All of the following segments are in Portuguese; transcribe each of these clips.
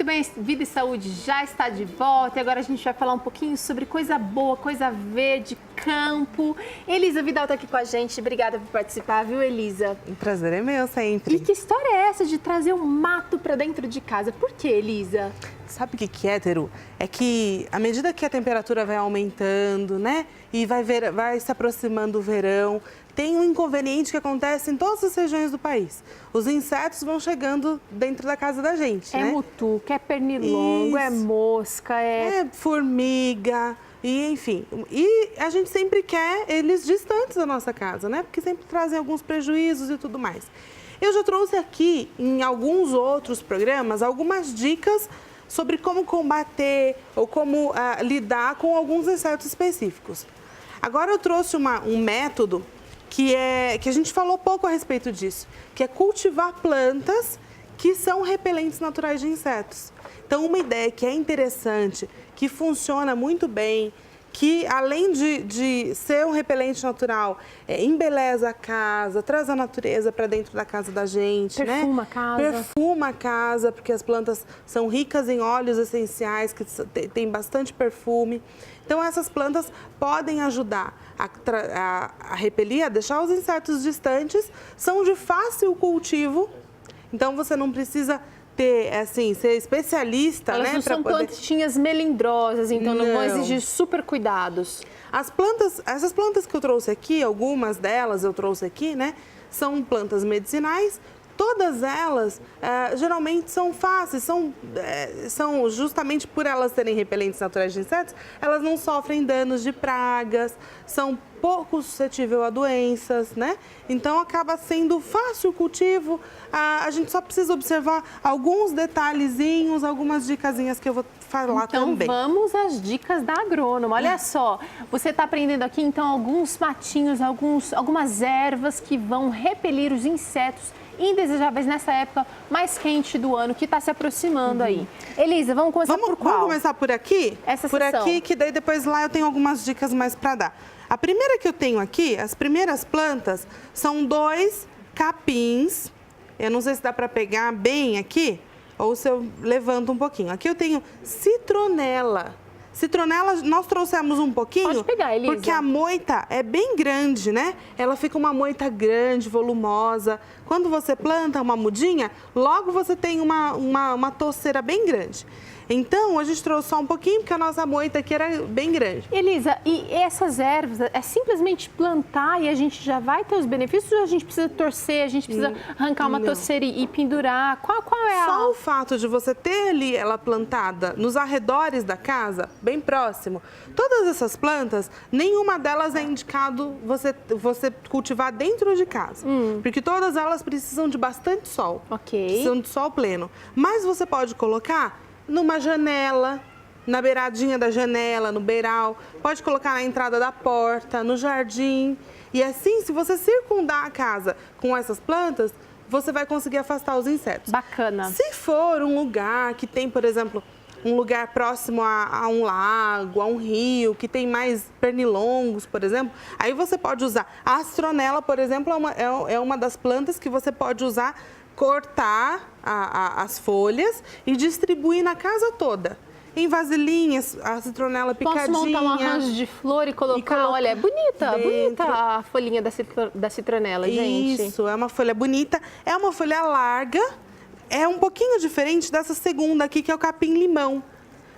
Muito bem, Vida e Saúde já está de volta e agora a gente vai falar um pouquinho sobre coisa boa, coisa verde, campo. Elisa Vidal está aqui com a gente, obrigada por participar, viu, Elisa? O prazer é meu sempre. E que história é essa de trazer um mato para dentro de casa? Por que, Elisa? Sabe o que é, Teru? É que à medida que a temperatura vai aumentando, né, e vai se aproximando o verão, tem um inconveniente que acontece em todas as regiões do país. Os insetos vão chegando dentro da casa da gente, né? É mutuca, é pernilongo, é mosca, é formiga, e enfim. E a gente sempre quer eles distantes da nossa casa, né? Porque sempre trazem alguns prejuízos e tudo mais. Eu já trouxe aqui, em alguns outros programas, algumas dicas sobre como combater ou como lidar com alguns insetos específicos. Agora eu trouxe um método que a gente falou pouco a respeito disso, que é cultivar plantas que são repelentes naturais de insetos. Então, uma ideia que é interessante, que funciona muito bem, que além de ser um repelente natural, embeleza a casa, traz a natureza para dentro da casa da gente, perfuma né? A casa. Perfuma a casa, porque as plantas são ricas em óleos essenciais, que tem bastante perfume. Então, essas plantas podem ajudar a repelir, a deixar os insetos distantes, são de fácil cultivo, então você não precisa ter, assim, ser especialista, Elas né? Não são plantinhas melindrosas, então não vão exigir super cuidados. Essas plantas que eu trouxe aqui, algumas delas eu trouxe aqui, né? São plantas medicinais. Todas elas geralmente são fáceis, são justamente por elas serem repelentes naturais de insetos, elas não sofrem danos de pragas, são pouco suscetíveis a doenças, né? Então acaba sendo fácil o cultivo, a gente só precisa observar alguns detalhezinhos, algumas dicasinhas que eu vou falar também. Então vamos às dicas da agrônoma. Olha só, você está aprendendo aqui então alguns matinhos, algumas ervas que vão repelir os insetos indesejáveis nessa época mais quente do ano que está se aproximando aí. Elisa, vamos começar por qual? Vamos começar por aqui? Essa por sessão. Aqui, que daí depois lá eu tenho algumas dicas mais para dar. A primeira que eu tenho aqui, as primeiras plantas, são 2 capins. Eu não sei se dá para pegar bem aqui ou se eu levanto um pouquinho. Aqui eu tenho citronela. Citronela, nós trouxemos um pouquinho. Pode pegar, Elisa. Porque a moita é bem grande, né? Ela fica uma moita grande, volumosa. Quando você planta uma mudinha, logo você tem uma toceira bem grande. Então, a gente trouxe só um pouquinho, porque a nossa moita aqui era bem grande. Elisa, e essas ervas, é simplesmente plantar e a gente já vai ter os benefícios ou a gente precisa torcer, a gente precisa arrancar uma toceira e pendurar? Qual é a... Só o fato de você ter ali ela plantada nos arredores da casa, bem próximo, todas essas plantas, nenhuma delas é indicado você cultivar dentro de casa. Porque todas elas precisam de bastante sol. Ok. Precisam de sol pleno. Mas você pode colocar numa janela, na beiradinha da janela, no beiral, pode colocar na entrada da porta, no jardim. E assim, se você circundar a casa com essas plantas, você vai conseguir afastar os insetos. Bacana. Se for um lugar que tem, por exemplo, um lugar próximo a um lago, a um rio, que tem mais pernilongos, por exemplo, aí você pode usar. A astronela, por exemplo, é uma das plantas que você pode usar, cortar as folhas e distribuir na casa toda. Em vasilhinhas, a citronela picadinha. Posso montar um arranjo de flor e colocar? Olha, é bonita a folhinha da citronela, gente. Isso, é uma folha bonita, é uma folha larga, é um pouquinho diferente dessa segunda aqui, que é o capim-limão.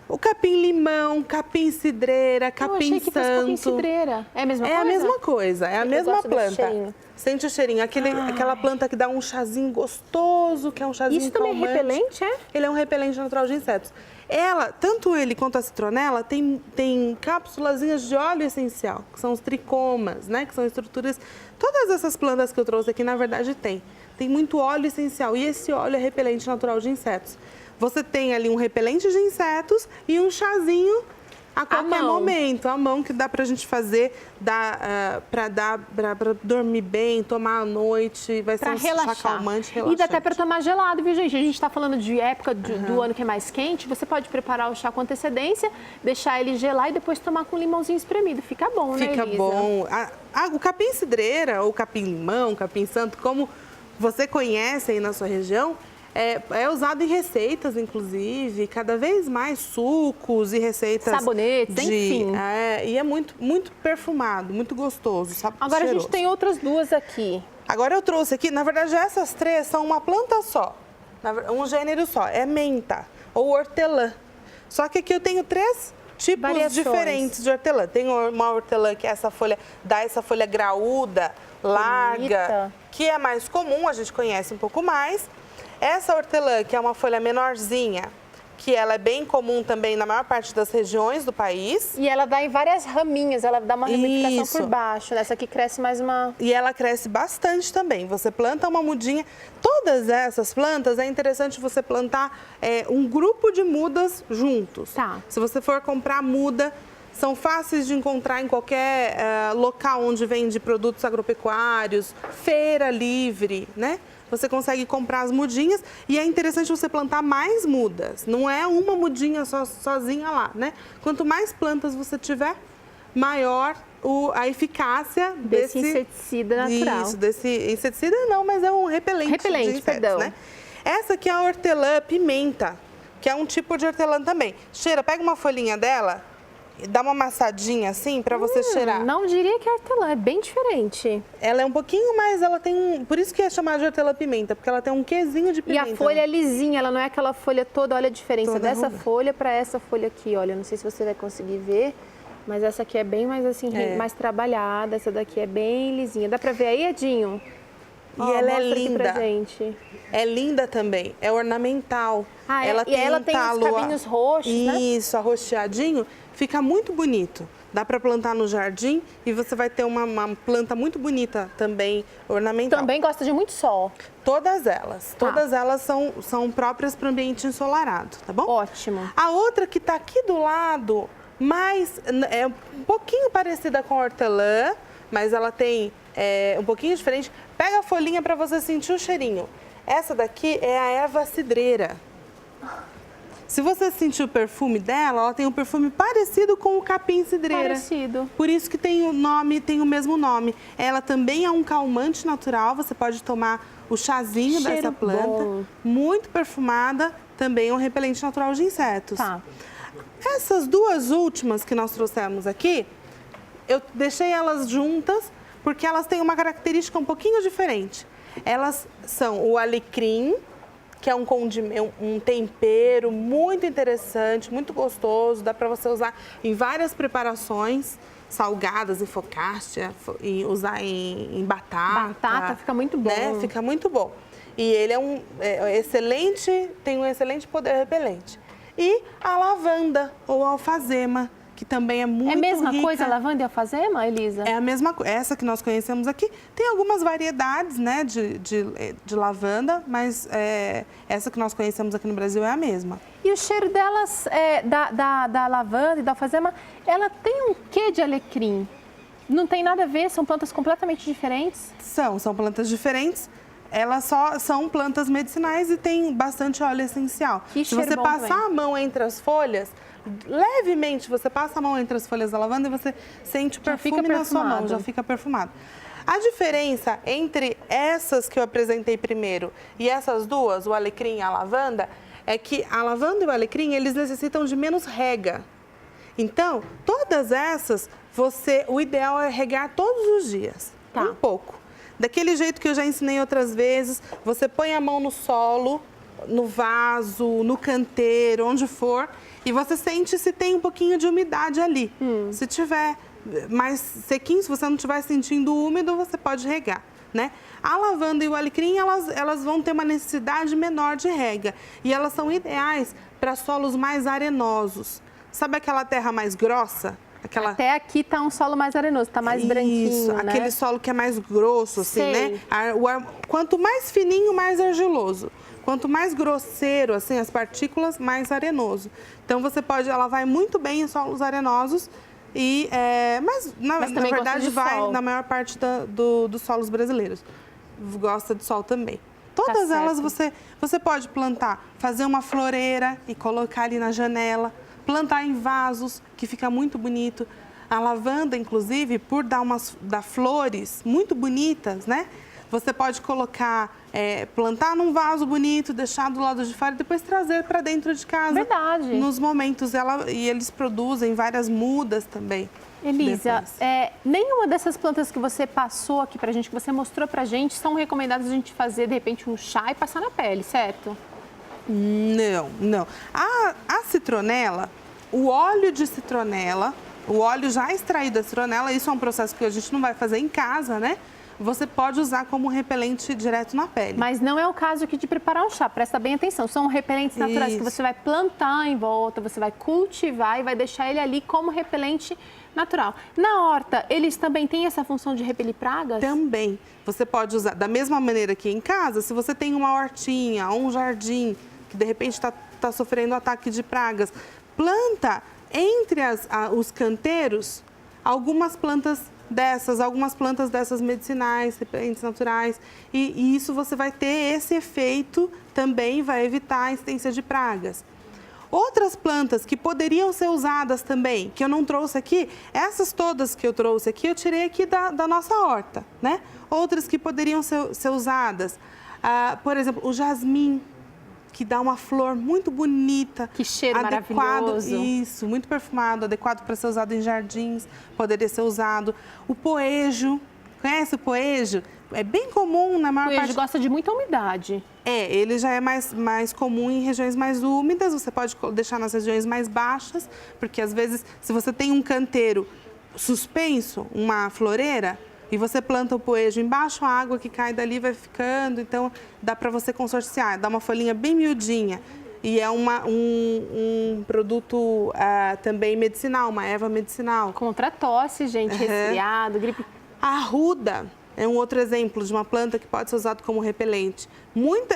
O capim-limão, capim-cidreira, capim-santo. Capim-cidreira. É a mesma coisa? É a mesma coisa, é a mesma planta. Sente o cheirinho, aquela planta que dá um chazinho gostoso, que é um chazinho Isso também calmante. É repelente, é? Ele é um repelente natural de insetos. Tanto ele quanto a citronela, tem cápsulazinhas de óleo essencial, que são os tricomas, né? Que são estruturas... Todas essas plantas que eu trouxe aqui, na verdade, tem muito óleo essencial. E esse óleo é repelente natural de insetos. Você tem ali um repelente de insetos e um chazinho a qualquer momento, à mão, que dá pra gente fazer, pra dormir bem, tomar à noite, vai ser um chá calmante, relaxante. E dá até pra tomar gelado, viu, gente? A gente tá falando de época do ano que é mais quente, você pode preparar o chá com antecedência, deixar ele gelar e depois tomar com limãozinho espremido. Fica bom, né, Elisa? Fica bom. O capim-cidreira, ou capim-limão, capim-santo, como você conhece aí na sua região, É usado em receitas, inclusive, cada vez mais sucos e receitas. Sabonetes, enfim. E é muito, muito perfumado, muito gostoso. Agora cheiroso. A gente tem outras duas aqui. Agora eu trouxe aqui, na verdade, essas três são uma planta só, um gênero só, é menta ou hortelã. Só que aqui eu tenho três tipos diferentes de hortelã. Tem uma hortelã que é essa folha, dá essa folha graúda, larga, que é mais comum, a gente conhece um pouco mais. Essa hortelã, que é uma folha menorzinha, que ela é bem comum também na maior parte das regiões do país. E ela dá em várias raminhas, ela dá uma ramificação por baixo. Essa aqui cresce mais uma... E ela cresce bastante também. Você planta uma mudinha. Todas essas plantas, é interessante você plantar um grupo de mudas juntos. Tá. Se você for comprar muda, são fáceis de encontrar em qualquer local onde vende produtos agropecuários, feira livre, né? Você consegue comprar as mudinhas e é interessante você plantar mais mudas. Não é uma mudinha sozinha lá, né? Quanto mais plantas você tiver, maior a eficácia desse inseticida natural. Isso, desse inseticida não, mas é um repelente de insetos, perdão. Né? Essa aqui é a hortelã pimenta, que é um tipo de hortelã também. Cheira, pega uma folhinha dela e dá uma amassadinha assim para você cheirar. Não diria que é hortelã, é bem diferente. Ela é um pouquinho mais, ela tem por isso que é chamada de hortelã-pimenta, porque ela tem um quezinho de pimenta. E a folha é lisinha, ela não é aquela folha toda, olha a diferença toda dessa ruda. folha para essa folha aqui, olha, não sei se você vai conseguir ver, mas essa aqui é bem mais assim, mais trabalhada, essa daqui é bem lisinha. Dá para ver aí, Edinho? E ela é linda. Pra gente. É linda também, é ornamental. Ela tem ela tem os cabinhos roxos, né? Isso, arroxeadinho, fica muito bonito. Dá para plantar no jardim e você vai ter uma planta muito bonita também, ornamental. Também gosta de muito sol. Todas elas são próprias para o ambiente ensolarado, tá bom? Ótimo. A outra que está aqui do lado, mas é um pouquinho parecida com a hortelã, mas ela tem um pouquinho diferente. Pega a folhinha para você sentir o cheirinho. Essa daqui é a erva cidreira. Se você sentir o perfume dela, ela tem um perfume parecido com o capim cidreira. Parecido. Por isso que tem o mesmo nome. Ela também é um calmante natural, você pode tomar o chazinho dessa planta. Bom. Muito perfumada, também é um repelente natural de insetos. Tá. Essas duas últimas que nós trouxemos aqui, eu deixei elas juntas porque elas têm uma característica um pouquinho diferente. Elas são o alecrim, que é um tempero muito interessante, muito gostoso, dá para você usar em várias preparações, salgadas, em focaccia, e usar em batata. Batata fica muito bom. Né? Fica muito bom. E ele tem um excelente poder repelente. E a lavanda ou a alfazema, que também é muito rica. É a mesma coisa, lavanda e alfazema, Elisa? É a mesma coisa. Essa que nós conhecemos aqui, tem algumas variedades, né, de lavanda, mas essa que nós conhecemos aqui no Brasil é a mesma. E o cheiro delas, da lavanda e da alfazema, ela tem um quê de alecrim? Não tem nada a ver, são plantas completamente diferentes? São plantas diferentes. Elas só são plantas medicinais e tem bastante óleo essencial. Que Se você passar a mão entre as folhas, levemente você passa a mão entre as folhas da lavanda e você sente o perfume na sua mão, já fica perfumado. A diferença entre essas que eu apresentei primeiro e essas duas, o alecrim e a lavanda, é que a lavanda e o alecrim, eles necessitam de menos rega. Então, todas essas, o ideal é regar todos os dias, um pouco. Daquele jeito que eu já ensinei outras vezes, você põe a mão no solo, no vaso, no canteiro, onde for, e você sente se tem um pouquinho de umidade ali. Se tiver mais sequinho, se você não estiver sentindo úmido, você pode regar, né? A lavanda e o alecrim, elas vão ter uma necessidade menor de rega. E elas são ideais para solos mais arenosos. Sabe aquela terra mais grossa? Até aqui tá um solo mais arenoso, tá mais branquinho, Isso, né? aquele solo que é mais grosso, assim, Sei. né? Quanto mais fininho, mais argiloso. Quanto mais grosseiro, assim, as partículas, mais arenoso. Então, ela vai muito bem em solos arenosos, mas na verdade vai na maior parte dos solos brasileiros. Gosta de sol também. Todas elas você pode plantar, fazer uma floreira e colocar ali na janela. Plantar em vasos, que fica muito bonito. A lavanda, inclusive, por dar flores muito bonitas, né? Você pode colocar plantar num vaso bonito, deixar do lado de fora e depois trazer para dentro de casa. Verdade. Nos momentos, e eles produzem várias mudas também. Elisa, nenhuma dessas plantas que você passou aqui pra gente, que você mostrou pra gente, são recomendadas a gente fazer, de repente, um chá e passar na pele, certo? Não. A citronela, o óleo de citronela, o óleo já extraído da citronela, isso é um processo que a gente não vai fazer em casa, né? Você pode usar como repelente direto na pele. Mas não é o caso aqui de preparar um chá, presta bem atenção. São repelentes naturais que você vai plantar em volta, você vai cultivar e vai deixar ele ali como repelente natural. Na horta, eles também têm essa função de repelir pragas? Também. Você pode usar da mesma maneira que em casa, se você tem uma hortinha ou um jardim que de repente está sofrendo ataque de pragas, planta entre os canteiros algumas plantas dessas medicinais, repelentes naturais, e isso você vai ter esse efeito também, vai evitar a incidência de pragas. Outras plantas que poderiam ser usadas também, que eu não trouxe aqui, essas todas que eu trouxe aqui, eu tirei aqui da nossa horta, né? Outras que poderiam ser usadas, por exemplo, o jasmim, que dá uma flor muito bonita. Que cheiro maravilhoso. Isso, muito perfumado, adequado para ser usado em jardins, poderia ser usado. O poejo, conhece o poejo? É bem comum na maior parte... O poejo gosta de muita umidade. Ele já é mais comum em regiões mais úmidas, você pode deixar nas regiões mais baixas, porque às vezes, se você tem um canteiro suspenso, uma floreira, e você planta o poejo embaixo, a água que cai dali vai ficando, então dá para você consorciar, dá uma folhinha bem miudinha. E é um produto também medicinal, uma erva medicinal. Contra tosse, gente, resfriado, gripe. A arruda é um outro exemplo de uma planta que pode ser usado como repelente.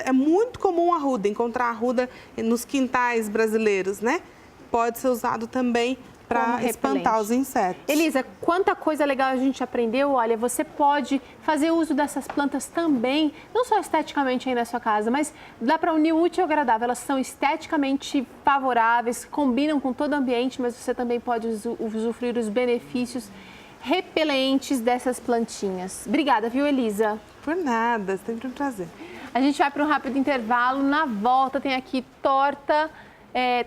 É muito comum a arruda, encontrar arruda nos quintais brasileiros, né? Pode ser usado também para espantar os insetos. Elisa, quanta coisa legal a gente aprendeu. Olha, você pode fazer uso dessas plantas também, não só esteticamente aí na sua casa, mas dá para unir o útil ao agradável. Elas são esteticamente favoráveis, combinam com todo o ambiente, mas você também pode usufruir os benefícios repelentes dessas plantinhas. Obrigada, viu, Elisa? Por nada, sempre um prazer. A gente vai para um rápido intervalo. Na volta tem aqui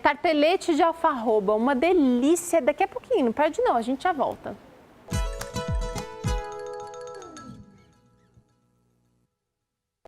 tartelete de alfarroba, uma delícia. Daqui a pouquinho, não perde não, a gente já volta.